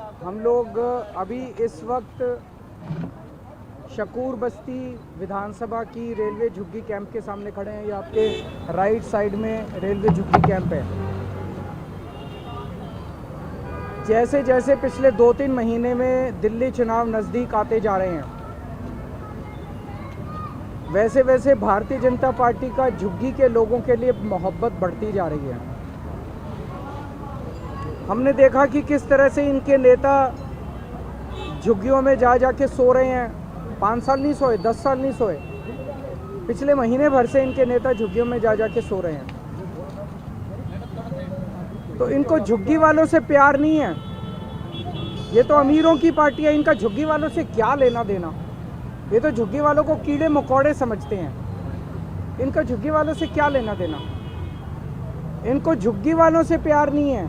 हम लोग अभी इस वक्त शकूर बस्ती विधानसभा की रेलवे झुग्गी कैंप के सामने खड़े हैं। ये आपके राइट साइड में रेलवे झुग्गी कैंप है। जैसे जैसे पिछले 2-3 महीने में दिल्ली चुनाव नज़दीक आते जा रहे हैं, वैसे वैसे भारतीय जनता पार्टी का झुग्गी के लोगों के लिए मोहब्बत बढ़ती जा रही है। हमने देखा कि किस तरह से इनके नेता झुग्गियों में जा के सो रहे हैं। 5 साल नहीं सोए, 10 साल नहीं सोए, पिछले महीने भर से इनके नेता झुग्गियों में जा के सो रहे हैं। तो इनको झुग्गी वालों से प्यार नहीं है। ये तो अमीरों की पार्टी है, इनका झुग्गी वालों से क्या लेना देना। ये तो झुग्गी वालों को कीड़े मकोड़े समझते हैं। इनका झुग्गी वालों से क्या लेना देना। इनको झुग्गी वालों से प्यार नहीं है।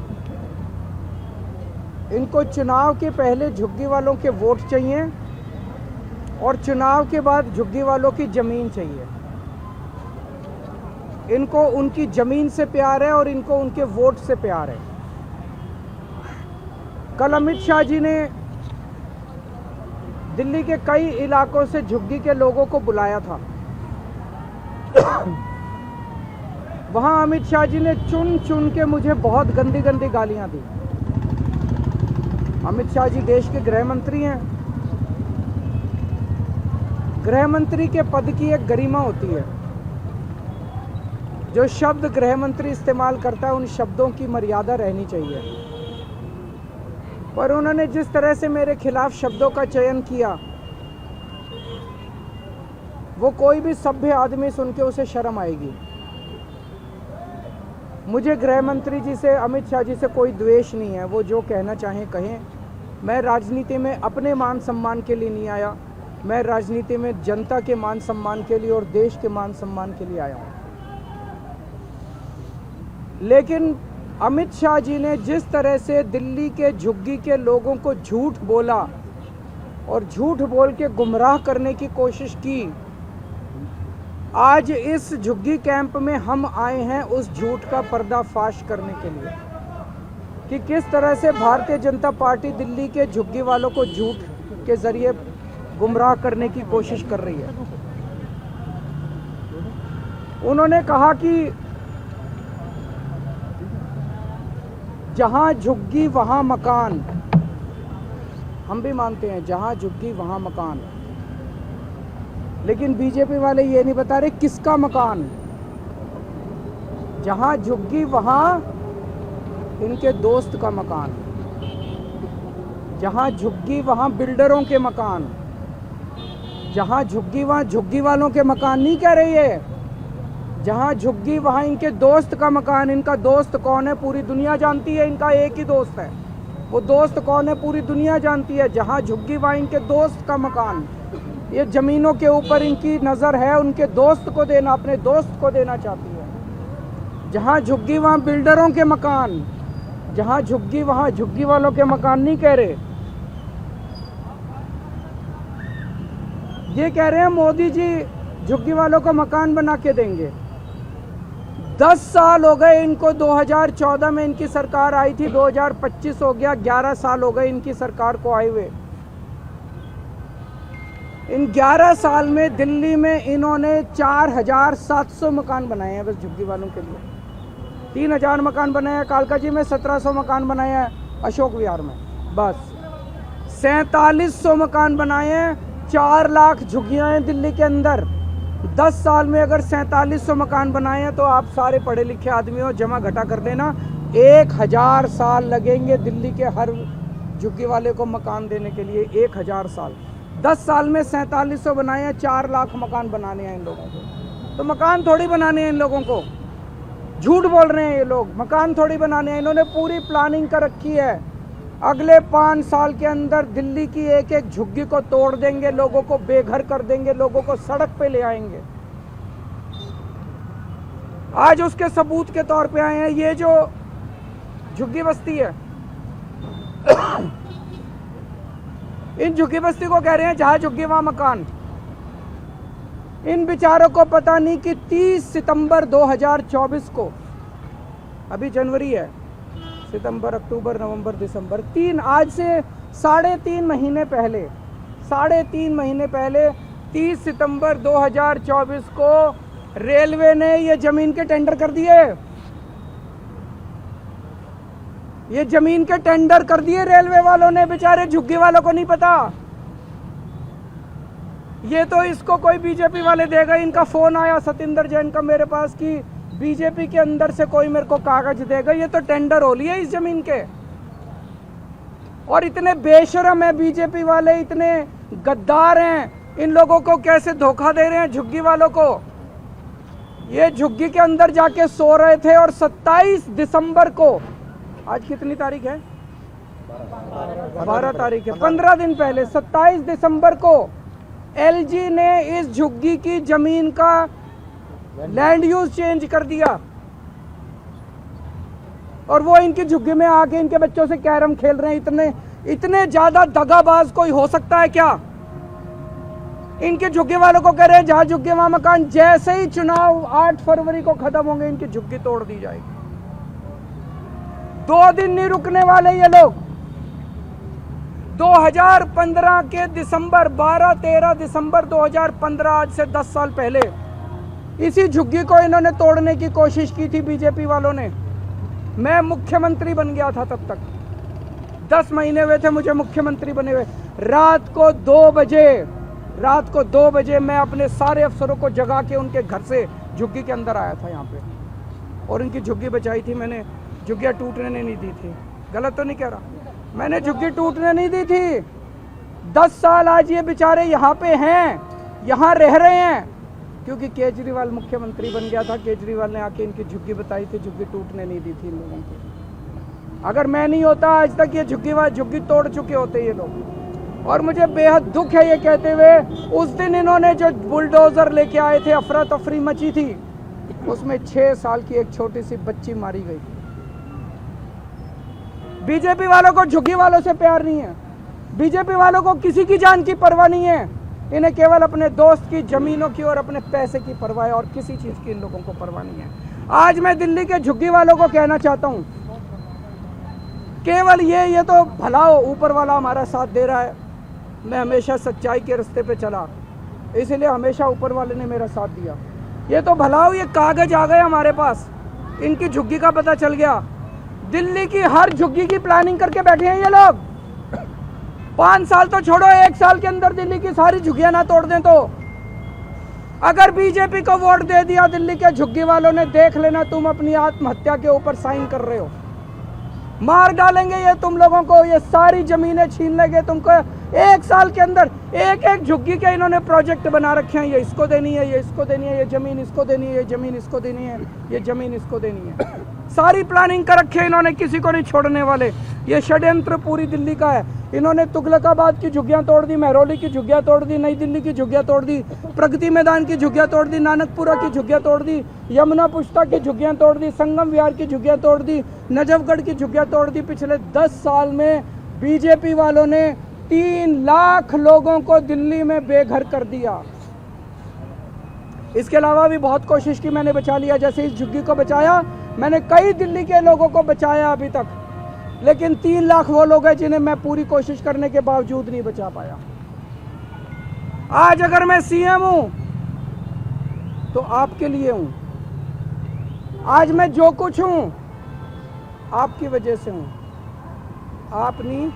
इनको चुनाव के पहले झुग्गी वालों के वोट चाहिए और चुनाव के बाद झुग्गी वालों की ज़मीन चाहिए। इनको उनकी ज़मीन से प्यार है और इनको उनके वोट से प्यार है। कल अमित शाह जी ने दिल्ली के कई इलाकों से झुग्गी के लोगों को बुलाया था। वहां अमित शाह जी ने चुन चुन के मुझे बहुत गंदी गंदी गालियां दी। अमित शाह जी देश के गृह मंत्री हैं। गृह मंत्री के पद की एक गरिमा होती है। जो शब्द गृह मंत्री इस्तेमाल करता है उन शब्दों की मर्यादा रहनी चाहिए। पर उन्होंने जिस तरह से मेरे खिलाफ शब्दों का चयन किया, वो कोई भी सभ्य आदमी सुन के उसे शर्म आएगी। मुझे गृह मंत्री जी से, अमित शाह जी से कोई द्वेष नहीं है। वो जो कहना चाहें कहें। मैं राजनीति में अपने मान सम्मान के लिए नहीं आया। मैं राजनीति में जनता के मान सम्मान के लिए और देश के मान सम्मान के लिए आया हूं। लेकिन अमित शाह जी ने जिस तरह से दिल्ली के झुग्गी के लोगों को झूठ बोला और झूठ बोल के गुमराह करने की कोशिश की, आज इस झुग्गी कैंप में हम आए हैं उस झूठ का पर्दाफाश करने के लिए कि किस तरह से भारतीय जनता पार्टी दिल्ली के झुग्गी वालों को झूठ के जरिए गुमराह करने की कोशिश कर रही है। उन्होंने कहा कि जहां झुग्गी वहां मकान। हम भी मानते हैं जहां झुग्गी वहां मकान, लेकिन बीजेपी वाले ये नहीं बता रहे किसका मकान। जहां झुग्गी वहां इनके दोस्त का मकान, जहां झुग्गी वहां बिल्डरों के मकान, जहां झुग्गी वहां झुग्गी वालों के मकान नहीं कह रही है। जहां झुग्गी वहां इनके दोस्त का मकान। इनका दोस्त कौन है पूरी दुनिया जानती है। इनका एक ही दोस्त है। वो दोस्त कौन है पूरी दुनिया जानती है। जहां झुग्गी वहां इनके दोस्त का मकान। ये ज़मीनों के ऊपर इनकी नज़र है, उनके दोस्त को देना, अपने दोस्त को देना चाहती है। जहां झुग्गी वहां बिल्डरों के मकान। जहां झुग्गी वहां झुग्गी वालों के मकान नहीं कह रहे। ये कह रहे हैं मोदी जी झुग्गी वालों को मकान बना के देंगे। 10 साल हो गए इनको। 2014 में इनकी सरकार आई थी, 2025 हो गया, 11 साल हो गए इनकी सरकार को आए हुए। इन 11 साल में दिल्ली में इन्होंने 4700 मकान बनाए हैं बस झुग्गी वालों के लिए। 3000 मकान बनाए हैं कालका जी में, 1700 मकान बनाए हैं अशोक विहार में। बस 4700 मकान बनाए हैं। 4 लाख झुग्गियां हैं दिल्ली के अंदर। 10 साल में अगर 4700 मकान बनाए हैं तो आप सारे पढ़े लिखे आदमी हो, जमा घटा कर देना, 1000 साल लगेंगे दिल्ली के हर झुग्गी वाले को मकान देने के लिए। 1000 साल। 10 साल में 4700 बनाए हैं। 4 लाख मकान बनाने हैं इन लोगों को। तो मकान थोड़ी बनाने हैं इन लोगों को। झूठ बोल रहे हैं ये लोग। मकान थोड़ी बनाने हैं। इन्होंने पूरी प्लानिंग कर रखी है। अगले 5 साल के अंदर दिल्ली की एक एक झुग्गी को तोड़ देंगे, लोगों को बेघर कर देंगे, लोगों को सड़क पे ले आएंगे। आज उसके सबूत के तौर पे आए हैं। ये जो झुग्गी बस्ती है, इन झुग्गी बस्ती को कह रहे हैं जहां झुग्गी वहां मकान। इन बेचारों को पता नहीं कि 30 सितंबर 2024 को, अभी जनवरी है, सितंबर, अक्टूबर, नवंबर, दिसंबर, 3 आज से 3.5 महीने पहले 30 सितंबर 2024 को रेलवे ने ये जमीन के टेंडर कर दिए। ये जमीन के टेंडर कर दिए रेलवे वालों ने, बेचारे झुग्गी वालों को नहीं पता। ये तो इसको कोई बीजेपी वाले देगा। इनका फोन आया सतिंदर जैन का मेरे पास कि बीजेपी के अंदर से कोई मेरे को कागज देगा। ये तो टेंडर हो लिए इस जमीन के। और इतने बेशरम है बीजेपी वाले, इतने गद्दार हैं, इन लोगों को कैसे धोखा दे रहे हैं झुग्गी वालों को। ये झुग्गी के अंदर जाके सो रहे थे और 27 दिसंबर को, आज कितनी तारीख है? 12 तारीख है, 15 दिन पहले 27 दिसंबर को एलजी ने इस झुग्गी की जमीन का लैंड यूज चेंज कर दिया। और वो इनकी झुग्गी में आके इनके बच्चों से कैरम खेल रहे हैं। इतने ज्यादा दगाबाज कोई हो सकता है क्या? इनके झुग्गी वालों को कह रहे हैं जहां झुग्गी वहां मकान। जैसे ही चुनाव 8 फरवरी को खत्म होंगे इनकी झुग्गी तोड़ दी जाएगी। 2 दिन नहीं रुकने वाले ये लोग। 2015 के दिसंबर 12-13 दिसंबर 2015, आज से 10 साल पहले इसी झुग्गी को इन्होंने तोड़ने की कोशिश की थी बीजेपी वालों ने। मैं मुख्यमंत्री बन गया था तब तक, 10 महीने हुए थे मुझे मुख्यमंत्री बने हुए। रात को 2 बजे मैं अपने सारे अफसरों को जगा के उनके घर से झुग्गी के अंदर आया था यहाँ पे, और इनकी झुग्गी बचाई थी मैंने। झुग्गियाँ टूटने नहीं दी थी। गलत तो नहीं कह रहा? मैंने झुग्गी टूटने नहीं दी थी। 10 साल आज ये बेचारे यहाँ पे हैं, यहाँ रह रहे हैं, क्योंकि केजरीवाल मुख्यमंत्री बन गया था। केजरीवाल ने आके इनकी झुग्गी बताई थी, झुग्गी टूटने नहीं दी थी इन लोगों को। अगर मैं नहीं होता आज तक ये झुग्गी तोड़ चुके होते ये लोग। और मुझे बेहद दुख है ये कहते हुए, उस दिन इन्होंने जो बुलडोजर लेके आए थे, अफरा तफरी मची थी, उसमें 6 साल की एक छोटी सी बच्ची मारी गई। बीजेपी वालों को झुग्गी वालों से प्यार नहीं है। बीजेपी वालों को किसी की जान की परवाह नहीं है। इन्हें केवल अपने दोस्त की जमीनों की और अपने पैसे की परवाह है, और किसी चीज की इन लोगों को परवाह नहीं है। आज मैं दिल्ली के झुग्गी वालों को कहना चाहता हूं, केवल ये तो भला हो, ऊपर वाला हमारा साथ दे रहा है। मैं हमेशा सच्चाई के रास्ते पे चला, इसलिए हमेशा ऊपर वाले ने मेरा साथ दिया। ये तो भला हो, ये कागज आ गए हमारे पास, इनकी झुग्गी का पता चल गया। दिल्ली की हर झुग्गी की प्लानिंग करके बैठे हैं ये लोग। 5 साल तो छोड़ो, 1 साल के अंदर दिल्ली की सारी झुग्गियां ना तोड़ दें तो। अगर बीजेपी को वोट दे दिया दिल्ली के झुग्गी वालों ने, देख लेना तुम अपनी आत्महत्या के ऊपर साइन कर रहे हो। मार डालेंगे ये तुम लोगों को, ये सारी जमीनें छीन लेंगे तुमको। 1 साल के अंदर एक झुग्गी के इन्होंने प्रोजेक्ट बना रखे हैं। ये इसको देनी है, ये इसको देनी है, ये जमीन इसको देनी है, ये जमीन इसको देनी है, ये जमीन इसको देनी है। सारी प्लानिंग कर रखी है इन्होंने, किसी को नहीं छोड़ने वाले। ये षड्यंत्र पूरी दिल्ली का है। इन्होंने तुगलकाबाद की झुग्गियां तोड़ दी, महरौली की झुग्गियां तोड़ दी, नई दिल्ली की झुग्गियां तोड़ दी, प्रगति मैदान की झुग्गियां तोड़ दी, नानकपुरा की झुग्गियां तोड़ दी, यमुना पुष्ता की झुग्गियां तोड़ दी, संगम विहार की झुग्गियां तोड़ दी, नजफगढ़ की झुग्गियां तोड़ दी। पिछले 10 साल में बीजेपी वालों ने 3 लाख लोगों को दिल्ली में बेघर कर दिया। इसके अलावा भी बहुत कोशिश की मैंने, बचा लिया। जैसे इस झुग्गी को बचाया मैंने, कई दिल्ली के लोगों को बचाया अभी तक, लेकिन 3 लाख वो लोग हैं जिन्हें मैं पूरी कोशिश करने के बावजूद नहीं बचा पाया। आज अगर मैं सीएम हूं तो आपके लिए हूं। आज मैं जो कुछ हूं आपकी वजह से हूं। आप नहीं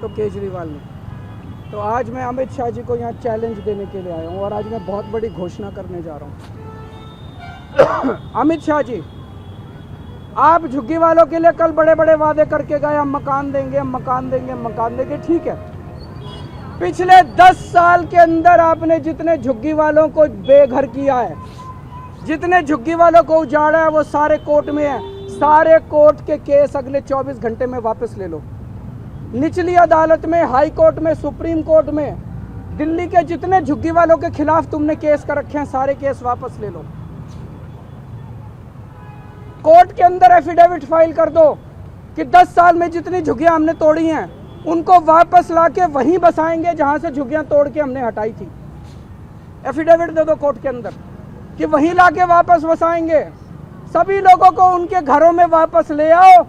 तो केजरीवाल ने। तो आज मैं अमित शाह जी को यहाँ चैलेंज देने के लिए आया हूँ, और आज मैं बहुत बड़ी घोषणा करने जा रहा हूँ। अमित शाह जी, आप झुग्गी वालों के लिए कल बड़े बड़े वादे करके गए, हम मकान देंगे, हम मकान देंगे, हम मकान देंगे। ठीक है, पिछले 10 साल के अंदर आपने जितने झुग्गी वालों को बेघर किया है, जितने झुग्गी वालों को उजाड़ा है, वो सारे कोर्ट में है। सारे कोर्ट के केस अगले 24 घंटे में वापस ले लो। निचली अदालत में, हाई कोर्ट में, सुप्रीम कोर्ट में, दिल्ली के जितने झुग्गी वालों के खिलाफ तुमने केस कर रखे हैं, सारे केस वापस ले लो। कोर्ट के अंदर एफिडेविट फाइल कर दो कि 10 साल में जितनी झुग्गियां हमने तोड़ी हैं उनको वापस लाके वहीं बसाएंगे जहां से झुग्गियां तोड़ के हमने हटाई थी। एफिडेविट दे दो कोर्ट के अंदर कि वहीं लाके वापस बसाएंगे। सभी लोगों को उनके घरों में वापस ले आओ,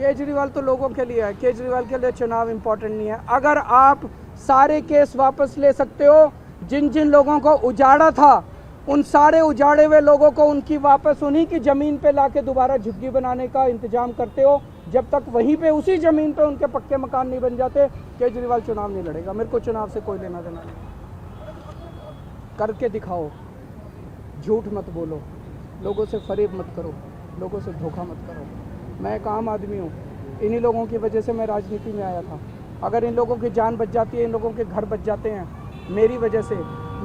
केजरीवाल तो लोगों के लिए है, केजरीवाल के लिए चुनाव इम्पोर्टेंट नहीं है। अगर आप सारे केस वापस ले सकते हो, जिन जिन लोगों को उजाड़ा था उन सारे उजाड़े हुए लोगों को उनकी वापस उन्हीं की ज़मीन पे लाके दोबारा झुग्गी बनाने का इंतजाम करते हो, जब तक वहीं पे उसी ज़मीन पे उनके पक्के मकान नहीं बन जाते, केजरीवाल चुनाव नहीं लड़ेगा। मेरे को चुनाव से कोई लेना देना नहीं। करके दिखाओ, झूठ मत बोलो, लोगों से फरेब मत करो, लोगों से धोखा मत करो। मैं एक आम आदमी हूँ, इन्हीं लोगों की वजह से मैं राजनीति में आया था। अगर इन लोगों की जान बच जाती है, इन लोगों के घर बच जाते हैं मेरी वजह से,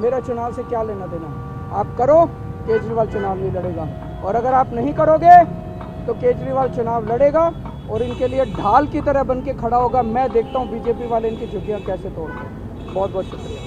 मेरा चुनाव से क्या लेना देना। आप करो, केजरीवाल चुनाव नहीं लड़ेगा। और अगर आप नहीं करोगे तो केजरीवाल चुनाव लड़ेगा और इनके लिए ढाल की तरह बन के खड़ा होगा। मैं देखता हूँ बीजेपी वाले इनकी झुग्गियाँ कैसे तोड़ते हैं। बहुत बहुत शुक्रिया।